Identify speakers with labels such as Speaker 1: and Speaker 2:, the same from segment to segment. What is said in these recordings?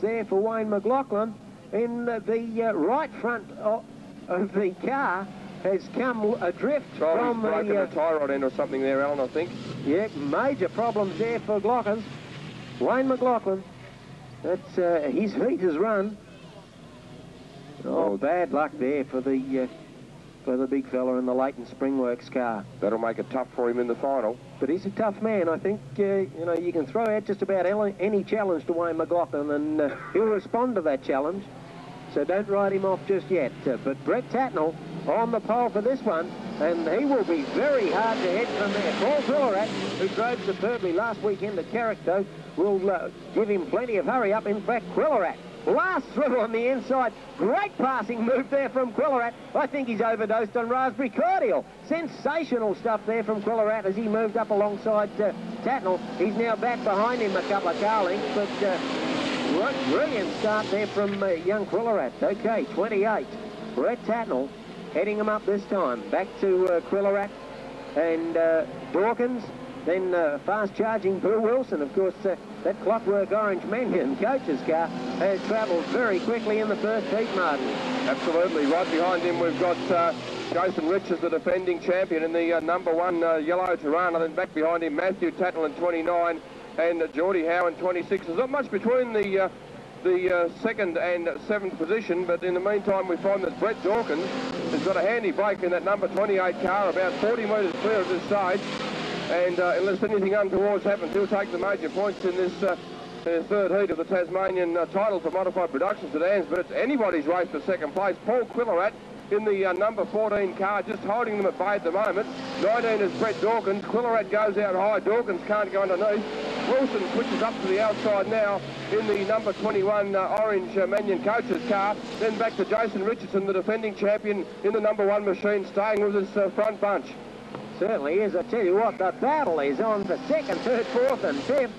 Speaker 1: there for Wayne McLaughlin. In the right front of the car has come adrift from
Speaker 2: he's broken a tie rod end or something there, Alan, I think.
Speaker 1: Yeah, major problems there for Glockers. Wayne McLaughlin, that's his heat has run. Oh, bad luck there for the big fella in the Leighton Springworks car.
Speaker 2: That'll make it tough for him in the final.
Speaker 1: But he's a tough man. I think, you know, you can throw out just about any challenge to Wayne McLaughlin and he'll respond to that challenge. So don't write him off just yet. But Brett Tatnall on the pole for this one, and he will be very hard to head from there. Paul Quillerat, who drove superbly last weekend at Carrick, though, will give him plenty of hurry up. In fact, Quillerat blast through on the inside. Great passing move there from Quillerat. I think he's overdosed on raspberry cordial. Sensational stuff there from Quillerat as he moved up alongside Tatnall. He's now back behind him a couple of car lengths, but brilliant start there from young Quillerat. Okay, 28. Brett Tatnall heading him up this time. Back to Quillerat and Dawkins. Then fast-charging Bill Wilson. Of course, that Clockwork Orange Mannion coach's car has travelled very quickly in the first heat, Martin.
Speaker 2: Absolutely. Right behind him, we've got Jason Richards, the defending champion, in the number 1 yellow Tirana. Then back behind him, Matthew Tatnall in 29 and Geordie Howe in 26. There's not much between the second and 7th position, but in the meantime, we find that Brett Dawkins has got a handy break in that number 28 car, about 40 metres clear at this stage. And unless anything untoward happens, he'll take the major points in this third heat of the Tasmanian title for modified production sedans. But it's anybody's race for second place. Paul Quillerat in the number 14 car, just holding them at bay at the moment. 19 is Brett Dawkins. Quillerat goes out high. Dawkins can't go underneath. Wilson switches up to the outside now in the number 21 orange Mannion coach's car. Then back to Jason Richardson, the defending champion, in the number 1 machine, staying with his front bunch.
Speaker 1: Certainly is. I tell you what, the battle is on for second, third, fourth and fifth.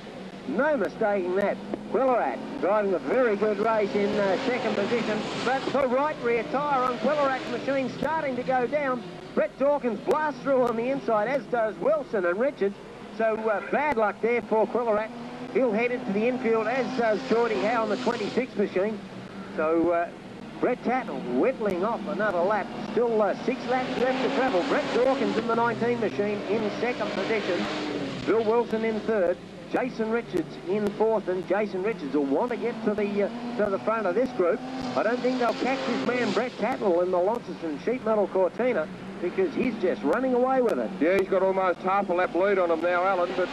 Speaker 1: No mistaking that. Quillerat driving a very good race in second position, but the right rear tyre on Quillerat's machine starting to go down. Brett Dawkins blasts through on the inside, as does Wilson and Richards. So bad luck there for Quillerat. He'll head into the infield, as does Geordie Howe on the 26th machine. So Brett Tatnall whittling off another lap. Still 6 laps left to travel. Brett Dawkins in the 19 machine in second position. Bill Wilson in third. Jason Richards in fourth, and Jason Richards will want to get to the front of this group. I don't think they'll catch this man Brett Tatnall in the Launceston Sheet Metal Cortina, because he's just running away with it.
Speaker 2: Yeah, he's got almost half a lap lead on him now, Alan, but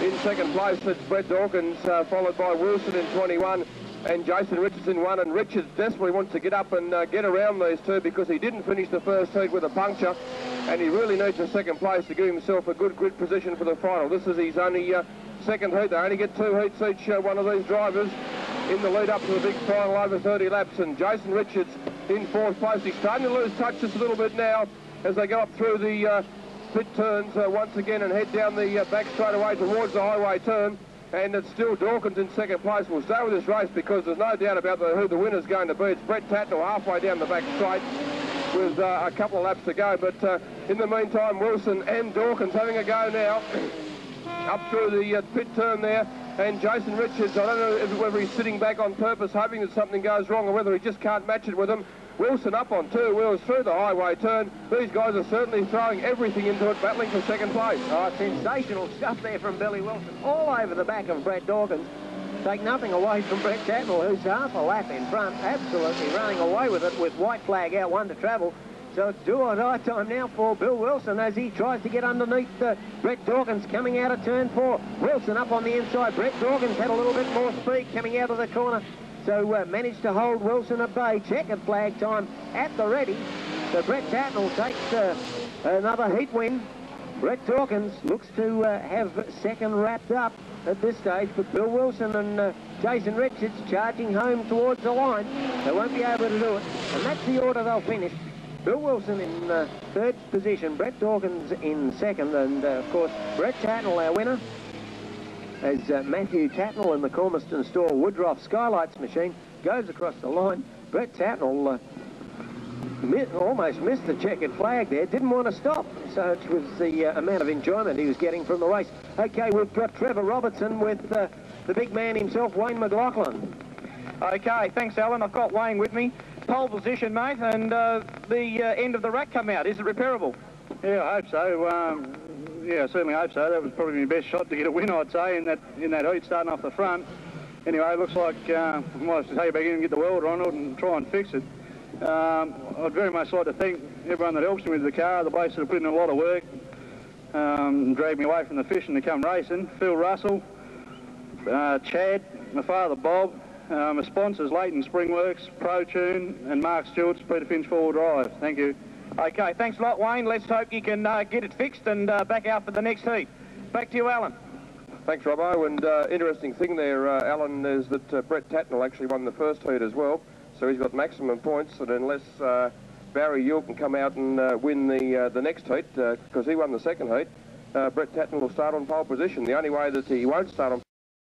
Speaker 2: in second place it's Brett Dawkins, followed by Wilson in 21 and Jason Richards in 1, and Richards desperately wants to get up and get around these two because he didn't finish the first heat with a puncture, and he really needs a second place to give himself a good grid position for the final. This is his only second heat. They only get 2 heats each, one of these drivers, in the lead up to the big final over 30 laps, and Jason Richards in 4th place. He's starting to lose touch just a little bit now as they go up through the pit turns once again and head down the back straightaway towards the highway turn. And it's still Dawkins in second place. We'll stay with this race because there's no doubt about who the winner's going to be. It's Brett Tatnall halfway down the back straight with a couple of laps to go. But in the meantime, Wilson and Dawkins having a go now up through the pit turn there. And Jason Richards, I don't know whether he's sitting back on purpose hoping that something goes wrong or whether he just can't match it with him. Wilson up on 2 wheels through the highway turn. These guys are certainly throwing everything into it, battling for second place.
Speaker 1: Oh, sensational stuff there from Billy Wilson, all over the back of Brett Dawkins. Take nothing away from Brett Tatnall, who's half a lap in front, absolutely running away with it with white flag out, 1 to travel. So it's do or die time now for Bill Wilson as he tries to get underneath Brett Dawkins coming out of turn 4. Wilson up on the inside. Brett Dawkins had a little bit more speed coming out of the corner. So managed to hold Wilson at bay. Checkered flag time at the ready. So Brett Tatnall takes another heat win. Brett Dawkins looks to have second wrapped up at this stage, but Bill Wilson and Jason Richards charging home towards the line. They won't be able to do it. And that's the order they'll finish. Bill Wilson in third position, Brett Dawkins in second, and of course Brett Tatnall, our winner, as Matthew Tatnall in the Cormiston Store Woodruff Skylights machine goes across the line. Brett Tatnall almost missed the checkered flag there, didn't want to stop, so it was the amount of enjoyment he was getting from the race. Okay, we've got Trevor Robertson with the big man himself, Wayne McLaughlin.
Speaker 3: Okay, thanks, Alan. I've got Wayne with me. Pole position, mate, and the end of the rack come out. Is it repairable?
Speaker 4: Yeah, I hope so. Yeah, I certainly hope so. That was probably my best shot to get a win, I'd say, in that heat starting off the front. Anyway, it looks like I might have to take it back in and get the welder on it and try and fix it. I'd very much like to thank everyone that helps me with the car, the blokes that have put in a lot of work, dragged me away from the fishing to come racing. Phil Russell, Chad, my father Bob, my sponsors Leighton Springworks, ProTune, and Mark Stewart's Peter Finch 4-wheel drive. Thank you.
Speaker 3: Okay, thanks a lot, Wayne. Let's hope you can get it fixed and back out for the next heat. Back to you, Alan.
Speaker 2: Thanks, Robbo. And interesting thing there, Alan, is that Brett Tatnell actually won the first heat as well. So he's got maximum points, and unless Barry Yule can come out and win the next heat, because he won the second heat, Brett Tatnell will start on pole position. The only way that he won't start on